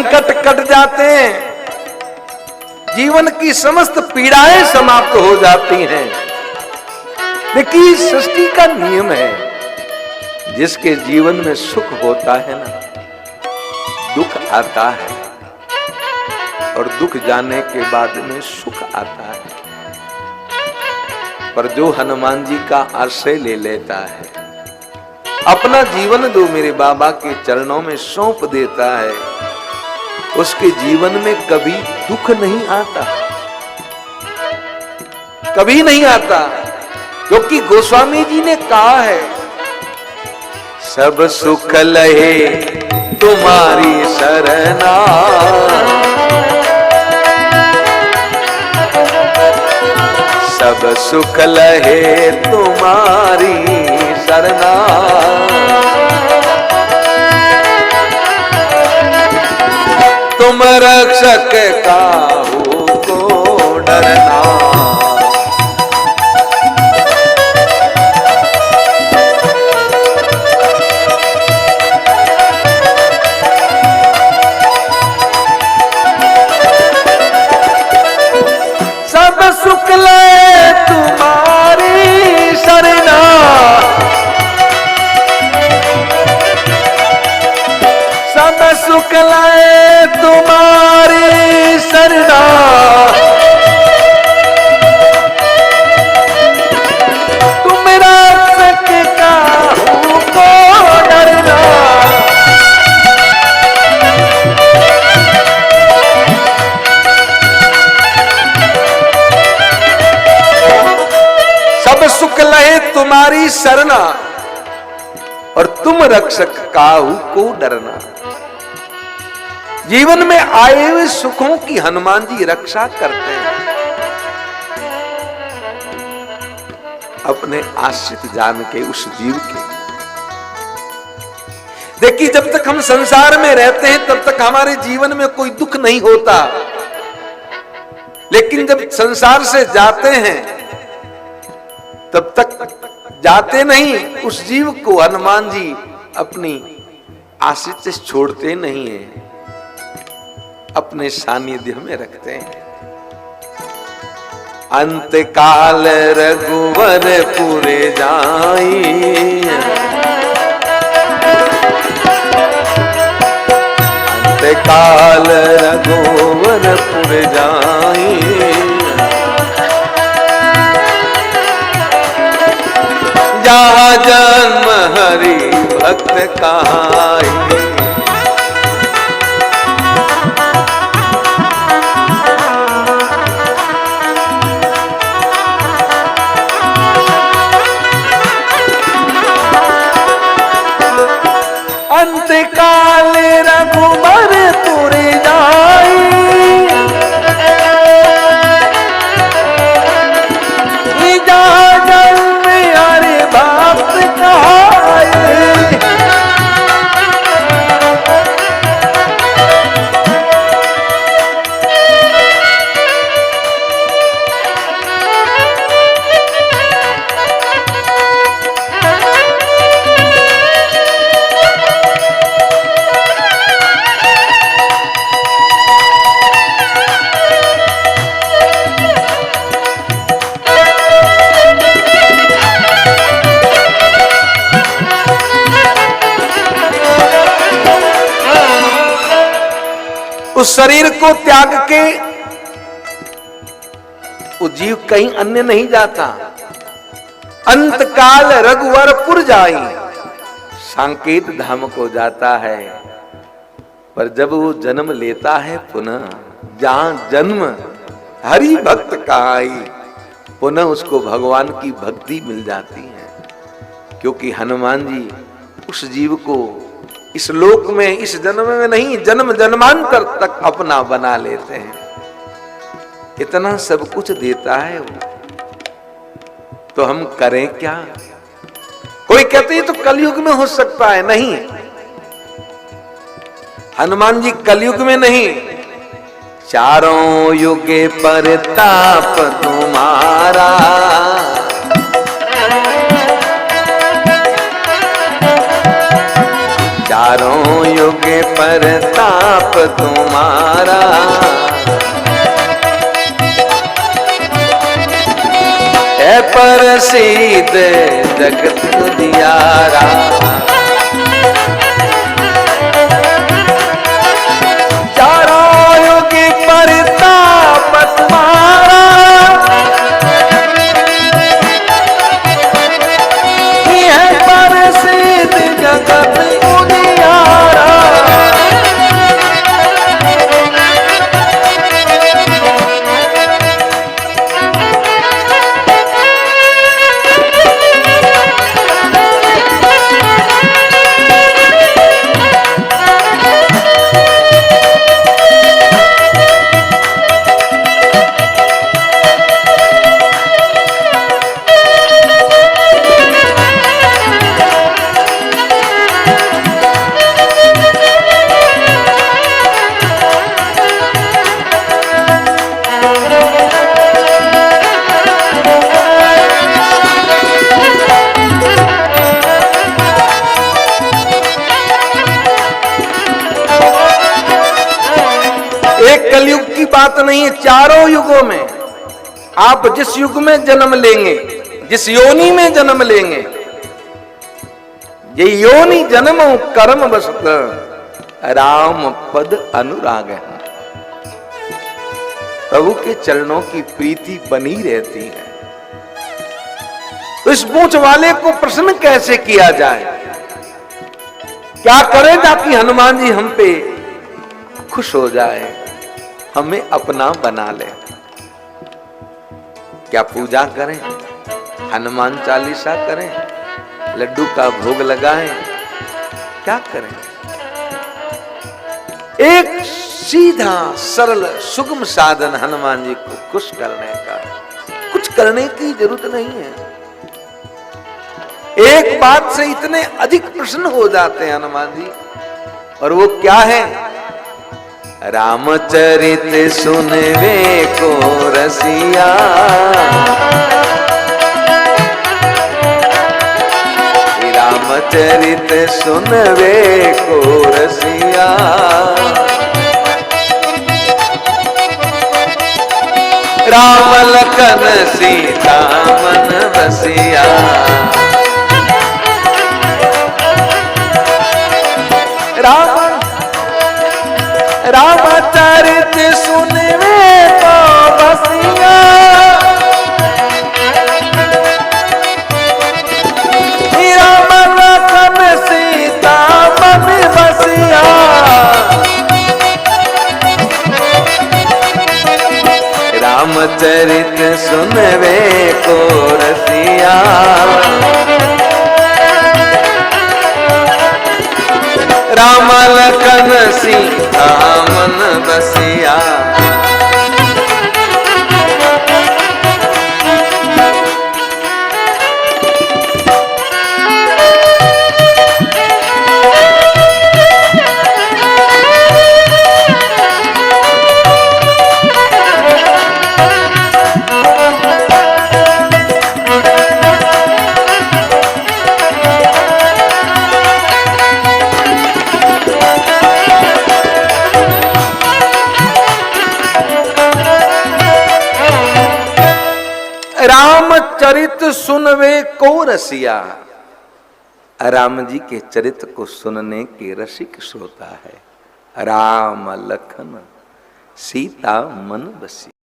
संकट कट जाते हैं, जीवन की समस्त पीड़ाएं समाप्त हो जाती हैं। देखिए सृष्टि का नियम है, जिसके जीवन में सुख होता है ना, दुख आता है, और दुख जाने के बाद में सुख आता है। पर जो हनुमान जी का आश्रय ले लेता है, अपना जीवन जो मेरे बाबा के चरणों में सौंप देता है, उसके जीवन में कभी दुख नहीं आता, कभी नहीं आता। क्योंकि गोस्वामी जी ने कहा है, सब सुख लहे तुम्हारी शरणा, सब सुख लहे तुम्हारी शरणा, तुम रक्षक काहू को डरना। सब सुख लहे तुम्हारी शरणा, सब सुख लहे तुम्हारी शरणा, तुम रक्षक काहू को डरना। सब सुख लहे तुम्हारी शरणा, और तुम रक्षक काहू को डरना। जीवन में आए हुए सुखों की हनुमान जी रक्षा करते हैं, अपने आश्रित जान के उस जीव के। देखिए जब तक हम संसार में रहते हैं तब तक हमारे जीवन में कोई दुख नहीं होता, लेकिन जब संसार से जाते हैं तब तक जाते नहीं, उस जीव को हनुमान जी अपनी आश्रित से छोड़ते नहीं है, अपने सानिध्य में रखते हैं। अंत काल रघुवर पुरे जाई, अंत काल रघुवर पुरे जाई, जहाँ जन्म हरि भक्त कहाई। अंत काल रघुबर पुरे जाई, जहाँ जन्म हरि भक्त कहाई। उस शरीर को त्याग के वो जीव कहीं अन्य नहीं जाता। अंत काल रघुवरपुर जाई, सांकेत धाम को जाता है। पर जब वो जन्म लेता है पुनः, जहां जन्म हरि भक्त कहाई, पुनः उसको भगवान की भक्ति मिल जाती है। क्योंकि हनुमान जी उस जीव को इस लोक में, इस जन्म में नहीं, जन्म जन्मांतर तक अपना बना लेते हैं। इतना सब कुछ देता है वो, तो हम करें क्या? कोई कहते हैं तो कलयुग में हो सकता है, नहीं, हनुमान जी कलयुग में नहीं, चारों युगे परताप तुम्हारा, चारों युग परताप तुम्हारा, है प्रसिद्ध जगत उजियारा। चारों युग परताप तुम्हारा, है प्रसिद्ध जगत उजियारा। कलयुग की बात नहीं है, चारों युगों में आप जिस युग में जन्म लेंगे, जिस योनि में जन्म लेंगे, ये योनि जन्म कर्म बसत राम पद अनुराग है। प्रभु के चरणों की प्रीति बनी रहती है। तो इस पूंछ वाले को प्रश्न कैसे किया जाए, क्या करें ताकि हनुमान जी हम पे खुश हो जाए, हमें अपना बना ले। क्या पूजा करें, हनुमान चालीसा करें, लड्डू का भोग लगाएं, क्या करें? एक सीधा सरल सुगम साधन हनुमान जी को खुश करने का, कुछ करने की जरूरत नहीं है। एक बात से इतने अधिक प्रसन्न हो जाते हैं हनुमान जी, और वो क्या है? रामचरित सुनवे को रसिया, रामचरित सुनवे को रसिया। राम लखन सीता मन बसिया, रामचरित सुनवे को बसिया। राम लखन सीता मन बसिया। रामचरित सुनवे को रसिया, राम लखन सीता मन बसिया। रामचरित सुनवे को रसिया, राम जी के चरित्र को सुनने के रसिक श्रोता है। राम लखन सीता मन बसिया।